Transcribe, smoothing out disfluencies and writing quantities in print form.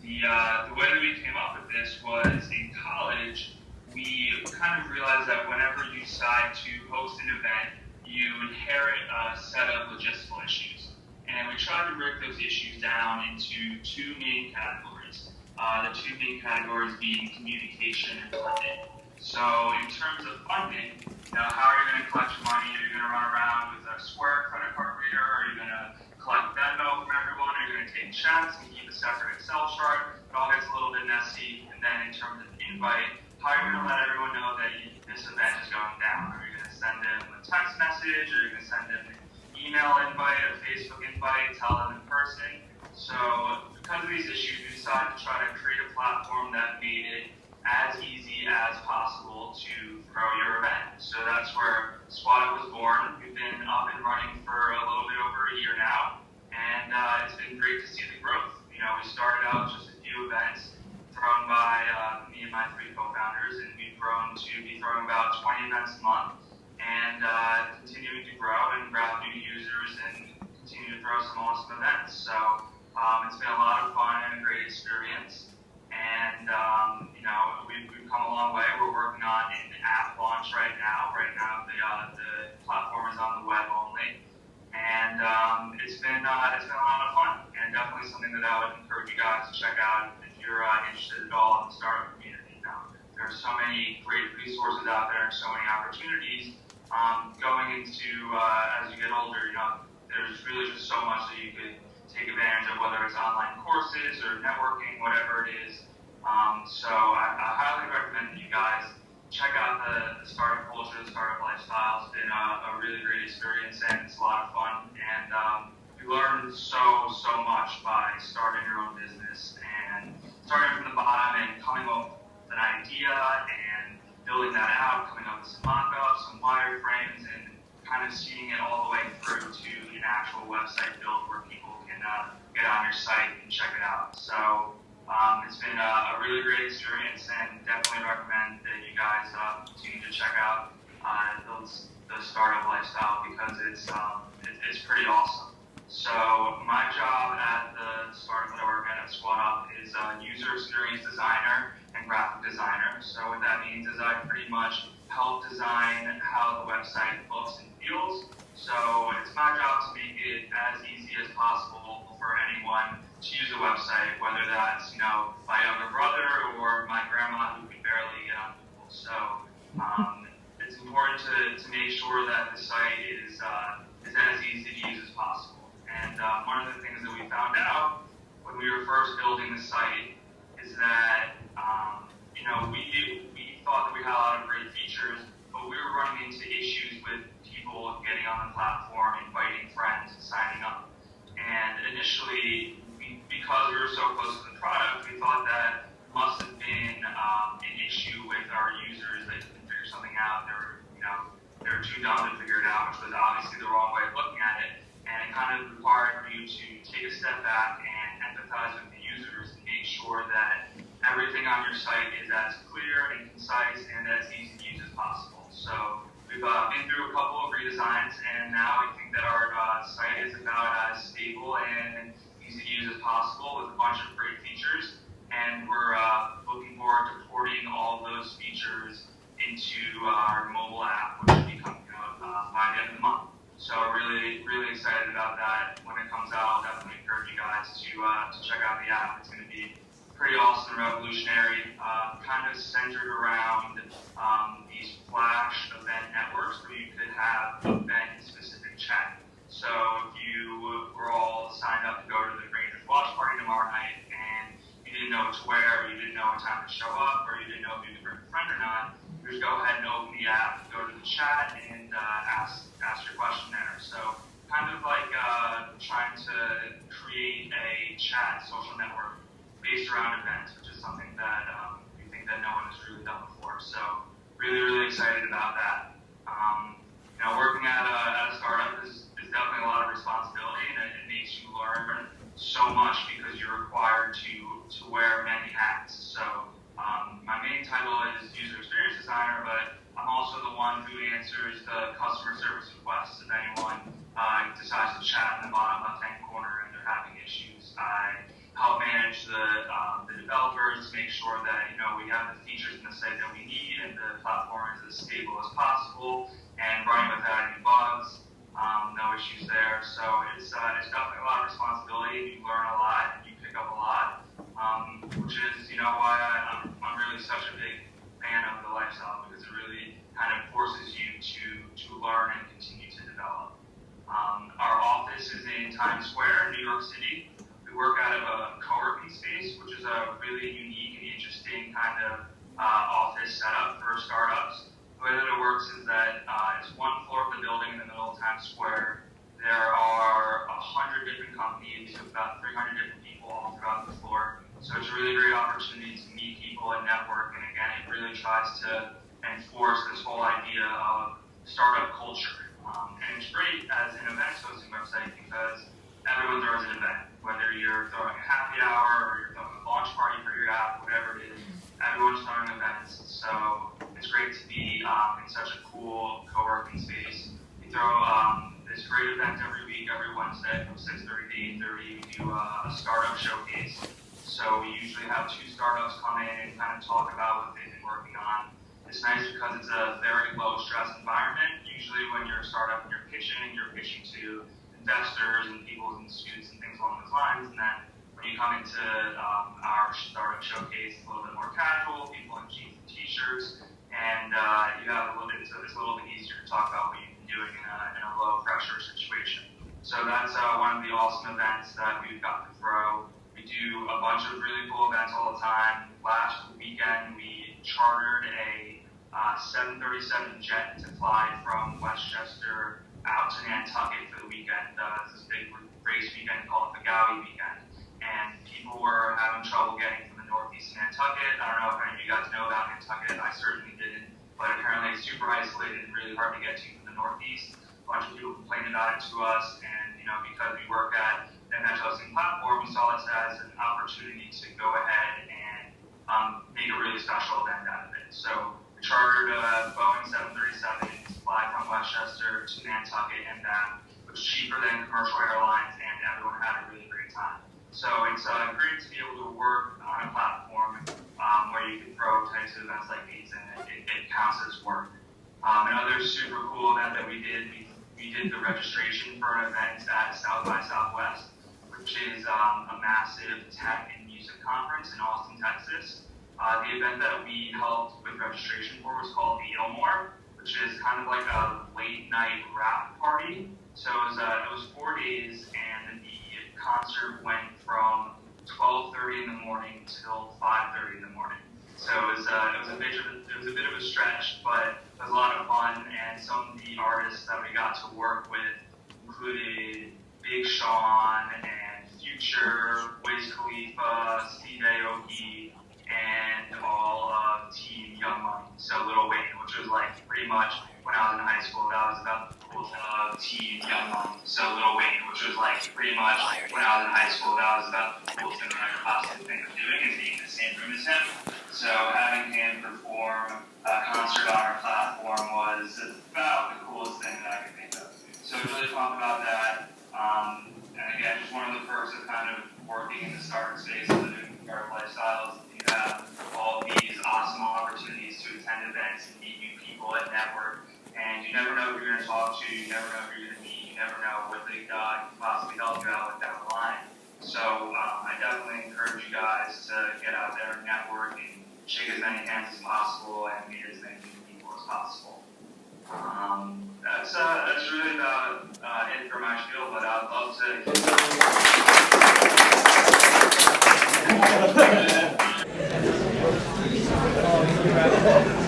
The way that we came up with this was in college, we kind of realized that whenever you decide to host an event, you inherit a set of logistical issues. And we tried to break those issues down into two main categories. The two main categories being communication and funding. So in terms of funding, how are you going to collect your money? Are you going to run around with a Square credit card reader? Are you going to collect Venmo from everyone? Are you going to take checks and keep a separate Excel chart? It all gets a little bit messy. And then in terms of invite, how are you going to let everyone know that this event is going down? Are you going to send them a text message? Are you going to send them an email invite, a Facebook invite, tell them in person? So because of these issues, we decided to try to create a platform that made it as easy as possible to throw your event. So that's where SquadUP was born. We've been up and running for a little bit over a year now, and it's been great to see the growth. We started out just a few events thrown by me and my three co-founders, and we've grown to be throwing about 20 events a month, and continuing to grow and grab new users and continue to throw some awesome events. So it's been a lot of fun and a great experience. And, we've come a long way. We're working on an app launch right now. Right now, the platform is on the web only. And it's been a lot of fun, and definitely something that I would encourage you guys to check out if you're interested at all in the startup community. There are so many great resources out there and so many opportunities. Going into, as you get older, there's really just so much that you could take advantage of, whether it's online courses or networking, whatever it is. So I highly recommend that you guys check out the startup culture, the startup lifestyle. It's been a really great experience, and it's a lot of fun. And you learn so much by starting your own business and starting from the bottom and coming up with an idea and building that out, coming up with some mock-ups, some wireframes, and kind of seeing it all the way through to an actual website build where people can get on your site and check it out. So it's been a really great experience, and definitely recommend that you guys continue to check out the startup lifestyle, because it's pretty awesome. So my job at the startup that I work at SquadUP is a user experience designer and graphic designer. So what that means is I pretty much help design how the website looks and feels. So it's my job to make it as easy as possible for anyone to use a website, whether that's my younger brother or my grandma who can barely get on Google. So it's important to make sure that the site is as easy to use as possible. And one of the things that we found out when we were first building the site is that we thought that we had a lot of great features, but we were running into issues with people getting on the platform, inviting friends, and signing up. And initially, because we were so close to the product, we thought that must have been an issue with our users. They couldn't figure something out. They were too dumb to figure it out, which was obviously the wrong way of looking at it. And it kind of required you to take a step back and empathize with the users and make sure that everything on your site is as clear and concise and as easy to use as possible. So we've been through a couple of redesigns, and now we think that our site is about as stable and easy to use as possible with a bunch of great features. And we're looking forward to porting all those features into our mobile app, which will be coming out by the end of the month. So really, really excited about that. When it comes out, I'll definitely encourage you guys to check out the app. It's going to be pretty awesome, revolutionary, kind of centered around these flash event networks where you could have event-specific chat. So if you were all signed up to go to the Greenwich watch party tomorrow night and you didn't know what to wear, or you didn't know what time to show up, or you didn't know if you could bring a friend or not, you just go ahead and open the app, go to the chat, and ask your question there. So kind of like trying to create a chat social network based around events, which is something that we think that no one has really done before. So really, really excited about that. Working at a startup is definitely a lot of responsibility, and it makes you learn so much because you're required to wear many hats. So my main title is user experience designer, but I'm also the one who answers the customer service requests if anyone decides to chat in the bottom left-hand corner and they're having issues. I help manage the make sure that we have the features in the site that we need and the platform is as stable as possible and running without any bugs. No issues there. So it's definitely a lot of responsibility. You learn a lot, you pick up a lot, which is why I'm really such a big fan of the lifestyle, because it really kind of forces you to learn and continue to develop. Our office is in Times Square in New York City. We work out of a co-working space, which is a really unique and interesting kind of office setup for startups. The way that it works is that it's one floor of the building in the middle of Times Square. There are 100 different companies with about 300 different people all throughout the floor. So it's a really great opportunity to meet people and network. And again, it really tries to enforce this whole idea of startup culture. And it's great as an events hosting website because everyone throws an event. Whether you're throwing a happy hour or you're throwing a launch party for your app, whatever it is, everyone's throwing events. So it's great to be in such a cool co-working space. We throw this great event every week, every Wednesday from 6:30 to 8:30. We do a startup showcase. So we usually have 2 startups come in and kind of talk about what they've been working on. It's nice because it's a very low stress environment. Usually when you're a startup and you're pitching to investors and people and students and things along those lines. And then when you come into our startup showcase, it's a little bit more casual, people in jeans and t-shirts, and you have it's a little bit easier to talk about what you've been doing in a low pressure situation. So that's one of the awesome events that we've got to throw. We do a bunch of really cool events all the time. Last weekend, we chartered a 737 jet to fly from Westchester out to Nantucket for the weekend. It's this big race weekend called the Gowie weekend. And people were having trouble getting from the Northeast to Nantucket. I don't know if any of you guys know about Nantucket. I certainly didn't. But apparently it's super isolated and really hard to get to from the Northeast. A bunch of people complained about it to us. And, because we work at an event hosting platform, we saw this as an opportunity to go ahead and make a really special event out of it. So we chartered a Boeing 737 to fly from Westchester to Nantucket and back. It was cheaper than commercial airlines, and everyone had a really great time. So it's great to be able to work on a platform where you can throw types of events like these, and it counts as work. Another super cool event that we did the registration for an event at South by Southwest, which is a massive tech and music conference in Austin, Texas. The event that we helped with registration for was called the Ilmore, which is kind of like a late night rap party. So it was 4 days, and the concert went from 12:30 in the morning till 5:30 in the morning. So it was a bit of a stretch, but it was a lot of fun. And some of the artists that we got to work with included Big Sean and Future, Wiz Khalifa, Steve Aoki, and all of Team Young Money. So Lil Wayne, which was like pretty much when I was in high school, that was about the coolest of Team Young Money. So Lil Wayne, which was like pretty much when I was in high school, that was about the coolest thing that I could possibly think of doing, is being in the same room as him. So having him perform a concert on our platform was about the coolest thing that I could think of. So really pumped about that. And again, just one of the perks of kind of working in the startup space and living startup lifestyles. You have all these awesome opportunities to attend events and meet new people and network. And you never know who you're going to talk to. You never know who you're going to meet. You never know what they can possibly help you out with down the line. So I definitely encourage you guys to get out there and network and shake as many hands as possible and meet as many people as possible. That's really about it for my spiel, but I'd love to.